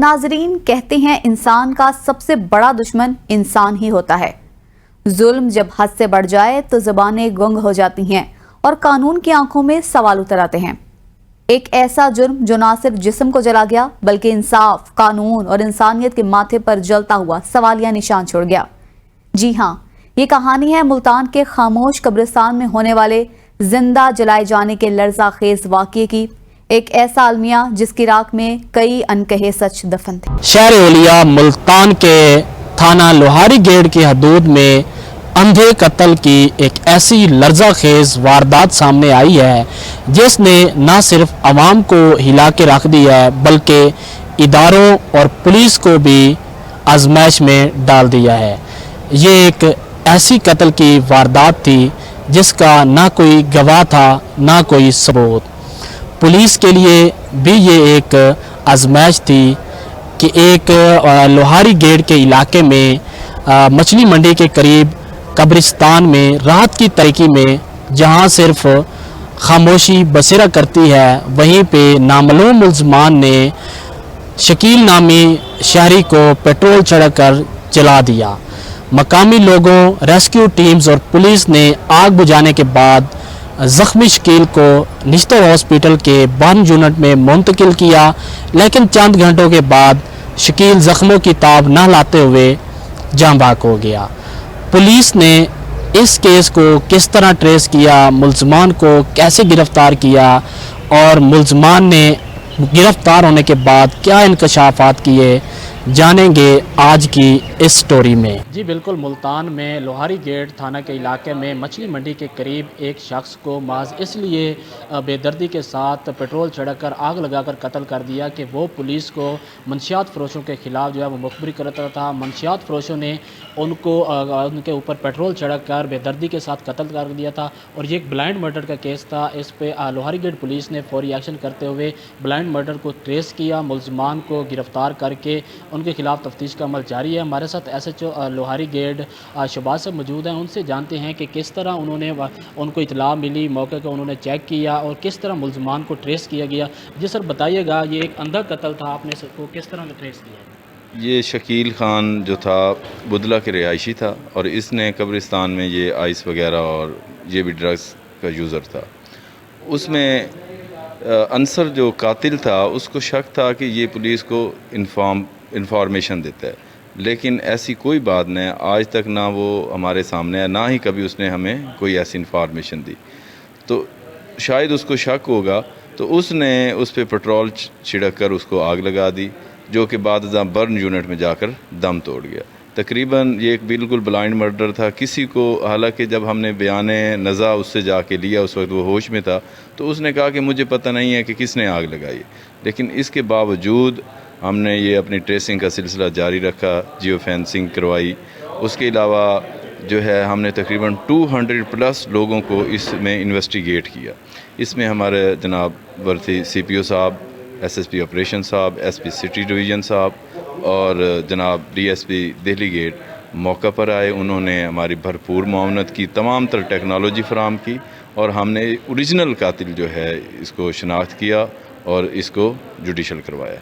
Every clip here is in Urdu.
ناظرین، کہتے ہیں انسان کا سب سے بڑا دشمن انسان ہی ہوتا ہے۔ ظلم جب حد سے بڑھ جائے تو زبانیں گنگ ہو جاتی ہیں اور قانون کی آنکھوں میں سوال اتر آتے ہیں۔ ایک ایسا جرم جو نہ صرف جسم کو جلا گیا بلکہ انصاف، قانون اور انسانیت کے ماتھے پر جلتا ہوا سوالیہ نشان چھوڑ گیا۔ جی ہاں، یہ کہانی ہے ملتان کے خاموش قبرستان میں ہونے والے زندہ جلائے جانے کے لرزہ خیز واقعے کی۔ ایک ایسا المیہ جس کی راکھ میں کئی انکہے سچ دفن تھے۔ شہر اولیا ملتان کے تھانہ لوہاری گیٹ کی حدود میں اندھے قتل کی ایک ایسی لرزہ خیز واردات سامنے آئی ہے جس نے نہ صرف عوام کو ہلا کے رکھ دیا ہے بلکہ اداروں اور پولیس کو بھی آزمائش میں ڈال دیا ہے۔ یہ ایک ایسی قتل کی واردات تھی جس کا نہ کوئی گواہ تھا نہ کوئی ثبوت۔ پولیس کے لیے بھی یہ ایک آزمائش تھی کہ ایک لوہاری گیٹ کے علاقے میں مچھلی منڈی کے قریب قبرستان میں رات کی تاریکی میں جہاں صرف خاموشی بسیرا کرتی ہے وہیں پہ نامعلوم ملزمان نے شکیل نامی شہری کو پیٹرول چھڑک کر جلا دیا۔ مقامی لوگوں، ریسکیو ٹیمز اور پولیس نے آگ بجھانے کے بعد زخمی شکیل کو نشتر ہاسپٹل کے برن یونٹ میں منتقل کیا، لیکن چند گھنٹوں کے بعد شکیل زخموں کی تاب نہ لاتے ہوئے جاں بحق ہو گیا۔ پولیس نے اس کیس کو کس طرح ٹریس کیا، ملزمان کو کیسے گرفتار کیا اور ملزمان نے گرفتار ہونے کے بعد کیا انکشافات کیے، جانیں گے آج کی اس سٹوری میں۔ جی بالکل، ملتان میں لوہاری گیٹ تھانہ کے علاقے میں مچھلی منڈی کے قریب ایک شخص کو محض اس لیے بے دردی کے ساتھ پیٹرول چھڑک کر آگ لگا کر قتل کر دیا کہ وہ پولیس کو منشیات فروشوں کے خلاف جو ہے وہ مخبری کرتا تھا۔ منشیات فروشوں نے ان کے اوپر پیٹرول چھڑک کر بے دردی کے ساتھ قتل کر دیا تھا اور یہ ایک بلائنڈ مرڈر کا کیس تھا۔ اس پہ لوہاری گیٹ پولیس نے فوری ایکشن کرتے ہوئے بلائنڈ مرڈر کو ٹریس کیا، ملزمان کو گرفتار کر کے ان کے خلاف تفتیش کا عمل جاری ہے۔ ہمارے ساتھ S H O Lohari gate Shahbaz صاحب موجود ہیں، ان سے جانتے ہیں کہ کس طرح ان کو اطلاع ملی، موقع کو انہوں نے چیک کیا اور کس طرح ملزمان کو ٹریس کیا گیا۔ جی سر بتائیے گا، یہ ایک اندھا قتل تھا، آپ نے اس کو کس طرح ٹریس کیا؟ یہ شکیل خان جو تھا بدلہ کے رہائشی تھا اور اس نے قبرستان میں یہ آئس وغیرہ اور یہ بھی ڈرگز کا یوزر تھا۔ اس میں عنصر جو قاتل تھا اس کو شک تھا کہ یہ پولیس کو انفارمیشن دیتا ہے، لیکن ایسی کوئی بات نہیں، آج تک نہ وہ ہمارے سامنے ہے، نہ ہی کبھی اس نے ہمیں کوئی ایسی انفارمیشن دی۔ تو شاید اس کو شک ہوگا تو اس نے اس پہ پیٹرول چھڑک کر اس کو آگ لگا دی، جو کہ بعد ازاں برن یونٹ میں جا کر دم توڑ گیا۔ تقریباً یہ ایک بالکل بلائنڈ مرڈر تھا۔ کسی کو، حالانکہ جب ہم نے بیان نزا اس سے جا کے لیا، اس وقت وہ ہوش میں تھا، تو اس نے کہا کہ مجھے پتہ نہیں ہے کہ کس نے آگ لگائی، لیکن اس کے باوجود ہم نے یہ اپنی ٹریسنگ کا سلسلہ جاری رکھا، جیو فینسنگ کروائی۔ اس کے علاوہ جو ہے ہم نے تقریباً 200+ لوگوں کو اس میں انویسٹیگیٹ کیا۔ اس میں ہمارے جناب ورثی سی پی او صاحب، ایس ایس پی آپریشن صاحب، ایس پی سٹی ڈویژن صاحب اور جناب D S P Delhi Gate موقع پر آئے۔ انہوں نے ہماری بھرپور معاونت کی، تمام تر ٹیکنالوجی فراہم کی اور ہم نے اوریجنل قاتل جو ہے اس کو شناخت کیا اور اس کو جوڈیشل کروایا۔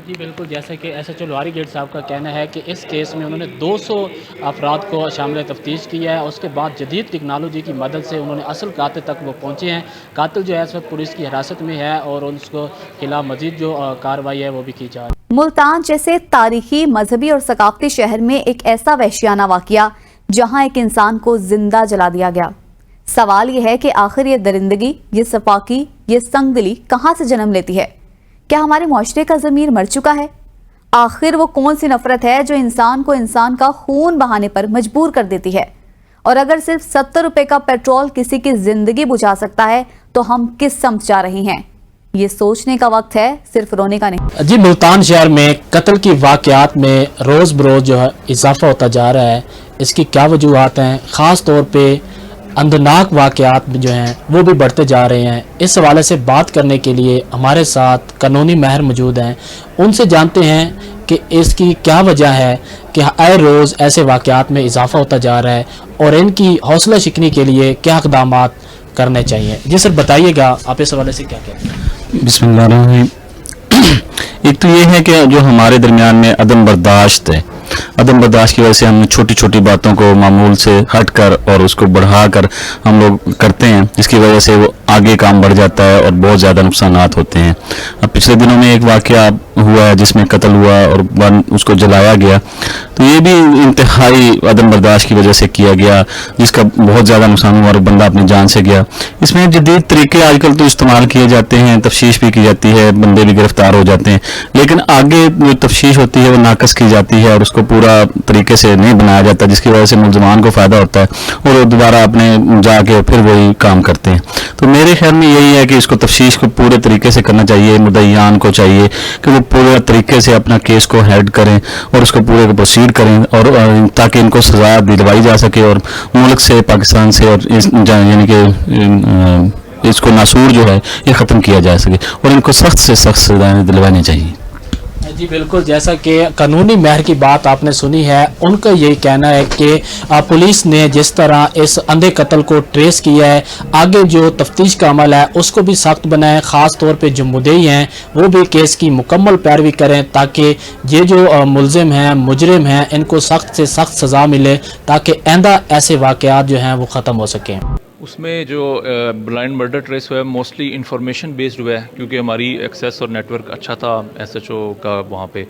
جی بالکل، جیسے کہ S H O Lohari get صاحب کا کہنا ہے کہ اس کیس میں انہوں نے 200 افراد کو شامل تفتیش کیا ہے۔ اس کے بعد جدید ٹیکنالوجی کی مدد سے انہوں نے اصل قاتل تک وہ پہنچے ہیں۔ قاتل جو ہے اس وقت پولیس کی حراست میں ہے اور اس کو خلاف مزید جو کارروائی ہے وہ بھی کی جا رہی ہے۔ ملتان جیسے تاریخی، مذہبی اور ثقافتی شہر میں ایک ایسا وحشیانہ واقعہ جہاں ایک انسان کو زندہ جلا دیا گیا۔ سوال یہ ہے کہ آخر یہ درندگی، یہ صفاقی، یہ سنگ دلی کہاں سے جنم لیتی ہے؟ کیا ہمارے معاشرے کا ضمیر مر چکا ہے؟ آخر وہ کون سی نفرت ہے جو انسان کو انسان کا خون بہانے پر مجبور کر دیتی ہے؟ اور اگر صرف 70 روپے کا پیٹرول کسی کی زندگی بجھا سکتا ہے تو ہم کس سمت جا رہے ہیں؟ یہ سوچنے کا وقت ہے، صرف رونے کا نہیں۔ جی ملتان شہر میں قتل کی واقعات میں روز بروز جو ہے اضافہ ہوتا جا رہا ہے۔ اس کی کیا وجوہات ہیں؟ خاص طور پہ اندناک واقعات جو ہیں وہ بھی بڑھتے جا رہے ہیں۔ اس حوالے سے بات کرنے کے لیے ہمارے ساتھ قانونی ماہر موجود ہیں، ان سے جانتے ہیں کہ اس کی کیا وجہ ہے کہ آئے روز ایسے واقعات میں اضافہ ہوتا جا رہا ہے اور ان کی حوصلہ شکنی کے لیے کیا اقدامات کرنے چاہیے۔ جی سر بتائیے گا، آپ اس حوالے سے کیا کہتے ہیں؟ بسم اللہ الرحمن الرحیم۔ ایک تو یہ ہے کہ جو ہمارے درمیان میں عدم برداشت ہے، عدم برداشت کی وجہ سے ہم چھوٹی چھوٹی باتوں کو معمول سے ہٹ کر اور اس کو بڑھا کر ہم لوگ کرتے ہیں، جس کی وجہ سے وہ آگے کام بڑھ جاتا ہے اور بہت زیادہ نقصانات ہوتے ہیں۔ اب پچھلے دنوں میں ایک واقعہ ہوا ہے جس میں قتل ہوا اور اس کو جلایا گیا، تو یہ بھی انتہائی عدم برداشت کی وجہ سے کیا گیا، جس کا بہت زیادہ نقصان ہوا اور بندہ اپنی جان سے گیا۔ اس میں جدید طریقے آج کل تو استعمال کیے جاتے ہیں، تفتیش بھی کی جاتی ہے، بندے بھی گرفتار ہو جاتے ہیں، لیکن آگے جو تفتیش ہوتی ہے وہ ناقص کی جاتی ہے اور اس کو پورا طریقے سے نہیں بنایا جاتا، جس کی وجہ سے ملزمان کو فائدہ ہوتا ہے اور وہ دوبارہ اپنے جا کے پھر وہی کام کرتے ہیں۔ تو میرے خیال میں یہی ہے کہ اس کو تفتیش کو پورے طریقے سے کرنا چاہیے، مدعیان کو چاہیے کہ وہ پورے طریقے سے اپنا کیس کو ہیڈ کریں اور اس کو پورے کو پروسیڈ کریں، اور تاکہ ان کو سزا دلوائی جا سکے اور ملک سے، پاکستان سے، اور یعنی کہ اس کو ناسور جو ہے یہ ختم کیا جا سکے اور ان کو سخت سے سخت سزائیں دلوانی چاہیے۔ جی بالکل، جیسا کہ قانونی معیار کی بات آپ نے سنی ہے، ان کا یہی کہنا ہے کہ پولیس نے جس طرح اس اندھے قتل کو ٹریس کیا ہے، آگے جو تفتیش کا عمل ہے اس کو بھی سخت بنائیں، خاص طور پہ جو مدعی ہیں وہ بھی کیس کی مکمل پیروی کریں، تاکہ یہ جو ملزم ہیں، مجرم ہیں، ان کو سخت سے سخت سزا ملے، تاکہ آئندہ ایسے واقعات جو ہیں وہ ختم ہو سکیں۔ اس میں جو بلائنڈ مرڈر ٹریس ہوا ہے موسٹلی انفارمیشن بیسڈ ہوا ہے، کیونکہ ہماری ایکسیس اور نیٹ ورک اچھا تھا ایس ایچ او کا وہاں پہ،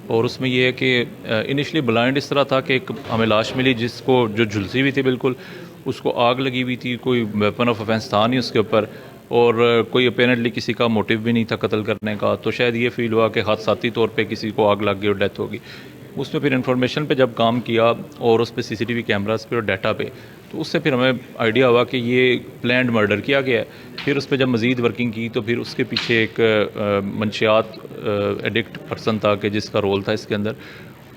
اور اس میں یہ ہے کہ انیشلی بلائنڈ اس طرح تھا کہ ایک ہمیں لاش ملی جس کو جو جھلسی ہوئی تھی، بالکل اس کو آگ لگی ہوئی تھی، کوئی ویپن آف افینس تھا نہیں اس کے اوپر، اور کوئی اپیرنٹلی کسی کا موٹیو بھی نہیں تھا قتل کرنے کا، تو شاید یہ فیل ہوا کہ حادثاتی طور پہ کسی کو آگ لگ گئی اور ڈیتھ ہوگی۔ اس میں پھر انفارمیشن پہ جب کام کیا اور اس پہ سی سی ٹی وی کیمراز پہ اور ڈیٹا پہ، تو اس سے پھر ہمیں آئیڈیا ہوا کہ یہ پلانڈ مرڈر کیا گیا ہے۔ پھر اس پہ جب مزید ورکنگ کی تو پھر اس کے پیچھے ایک منشیات ایڈکٹ پرسن تھا کہ جس کا رول تھا اس کے اندر،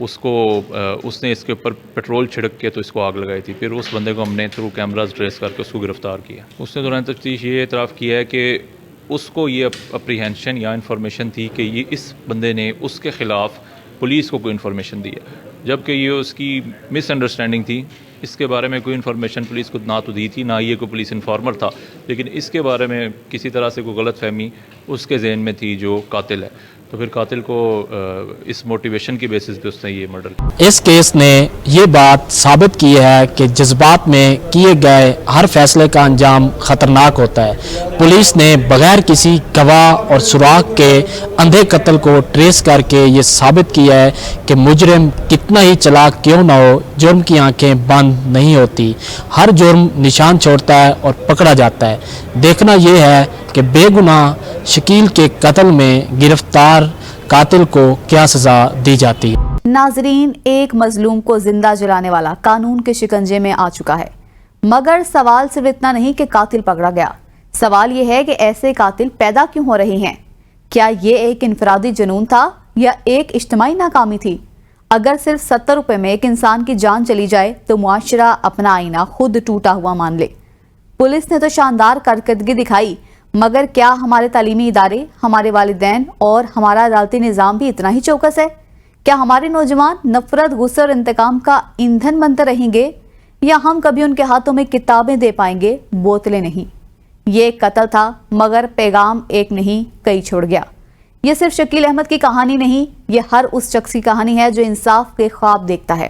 اس نے اس کے اوپر پیٹرول چھڑک کے تو اس کو آگ لگائی تھی۔ پھر اس بندے کو ہم نے تھرو کیمراز ٹریس کر کے اس کو گرفتار کیا۔ اس نے دوران تفتیش یہ اعتراف کیا ہے کہ اس کو یہ اپریہینشن یا انفارمیشن تھی کہ یہ اس بندے نے اس کے خلاف پولیس کو کوئی انفارمیشن دی ہے، جبکہ یہ اس کی مس انڈرسٹینڈنگ تھی۔ اس کے بارے میں کوئی انفارمیشن پولیس کو نہ تو دی تھی، نہ یہ کوئی پولیس انفارمر تھا، لیکن اس کے بارے میں کسی طرح سے کوئی غلط فہمی اس کے ذہن میں تھی جو قاتل ہے، تو پھر قاتل کو اس موٹیویشن کی بیسس پہ اس نے یہ مرڈر کیا۔ اس کیس نے یہ بات ثابت کی ہے کہ جذبات میں کیے گئے ہر فیصلے کا انجام خطرناک ہوتا ہے۔ پولیس نے بغیر کسی گواہ اور سراغ کے اندھے قتل کو ٹریس کر کے یہ ثابت کیا ہے کہ مجرم کتنا ہی چلاک کیوں نہ ہو، جرم کی آنکھیں بند نہیں ہوتی، ہر جرم نشان چھوڑتا ہے اور پکڑا جاتا ہے۔ دیکھنا یہ ہے کہ بے گناہ شکیل کے قتل میں گرفتار قاتل کو کیا سزا دی جاتی ہے۔ ناظرین، ایک مظلوم کو زندہ جلانے والا قانون کے شکنجے میں آ چکا ہے، مگر سوال صرف اتنا نہیں کہ قاتل پکڑا گیا، سوال یہ ہے کہ ایسے قاتل پیدا کیوں ہو رہے ہیں؟ کیا یہ ایک انفرادی جنون تھا یا ایک اجتماعی ناکامی تھی؟ اگر صرف 70 روپے میں ایک انسان کی جان چلی جائے تو معاشرہ اپنا آئینہ خود ٹوٹا ہوا مان لے۔ پولیس نے تو شاندار کارکردگی دکھائی، مگر کیا ہمارے تعلیمی ادارے، ہمارے والدین اور ہمارا عدالتی نظام بھی اتنا ہی چوکس ہے؟ کیا ہمارے نوجوان نفرت، غصے اور انتقام کا ایندھن بنتے رہیں گے، یا ہم کبھی ان کے ہاتھوں میں کتابیں دے پائیں گے، بوتلیں نہیں؟ یہ ایک قتل تھا، مگر پیغام ایک نہیں کئی چھوڑ گیا۔ یہ صرف شکیل احمد کی کہانی نہیں، یہ ہر اس شخص کی کہانی ہے جو انصاف کے خواب دیکھتا ہے۔